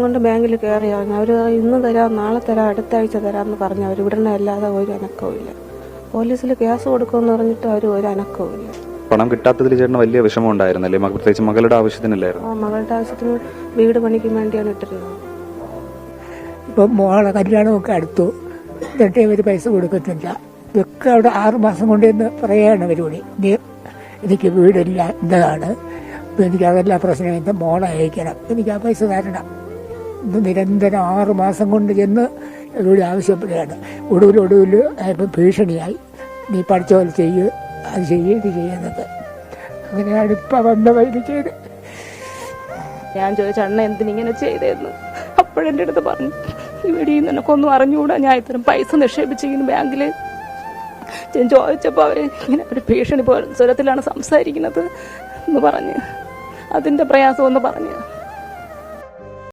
കൊണ്ട് ബാങ്കിൽ കയറി ഇറങ്ങി. അവർ ഇന്ന് തരാം, നാളെ തരാം, അടുത്ത ആഴ്ച തരാമെന്ന് പറഞ്ഞു. അവർ ഇവിടുന്ന് അല്ലാതെ ഒരു അനക്കവും ഇല്ല. പോലീസിൽ കേസ് കൊടുക്കുമെന്ന് പറഞ്ഞിട്ട് അവർ ഒരു അനക്കവും ഇല്ല. പണം കിട്ടാത്തതിൽ ചേട്ടന് വലിയ വിഷമം ഉണ്ടായിരുന്നല്ലേ? പ്രത്യേകിച്ച് മകളുടെ ആവശ്യത്തിനല്ലായിരുന്നു? മകളുടെ ആവശ്യത്തിന് വീട് പണിക്ക് വേണ്ടിയാണ് ഇട്ടിരുന്നത്. ഇപ്പം മോളെ കല്യാണമൊക്കെ അടുത്തു, എന്നിട്ട് ഇവർ പൈസ കൊടുക്കത്തില്ല. ഇതൊക്കെ അവിടെ 6 മാസം കൊണ്ടെന്ന് പറയുകയാണ് പരിപാടി. എനിക്ക് വീടില്ല, എന്താണ് എനിക്ക് അതെല്ലാം പ്രശ്നം, എൻ്റെ മോളെ അയക്കണം, എനിക്ക് ആ പൈസ തരണം. ഇന്ന് നിരന്തരം 6 മാസം കൊണ്ട് ചെന്ന് ഇവിടെ ആവശ്യപ്പെടുകയാണ്. ഒടുവിൽ ഇപ്പം ഭീഷണിയായി, നീ പഠിച്ച പോലെ ചെയ്യുക, അത് ചെയ്യുക, ഇത് ചെയ്യുന്നത്. അങ്ങനെയാണ് ഇപ്പം വന്ന വൈകി ചെയ്ത്. ഞാൻ ചോദിച്ച അണ്ണ എന്തിനിങ്ങനെ ചെയ്തതെന്ന്. അപ്പോഴെൻ്റെ അടുത്ത് പറഞ്ഞു, ഇവിടെ നിനക്കൊന്നും അറിഞ്ഞുകൂടാ, ഞാൻ ഇത്തരം പൈസ നിക്ഷേപിച്ചിരിക്കുന്നു ബാങ്കിൽ. ഞാൻ ചോദിച്ചപ്പോൾ അവർ ഇങ്ങനെ ഒരു ഭീഷണി സ്വരത്തിലാണ് സംസാരിക്കുന്നത് എന്ന് പറഞ്ഞ് അതിൻ്റെ പ്രയാസമെന്ന് പറഞ്ഞ്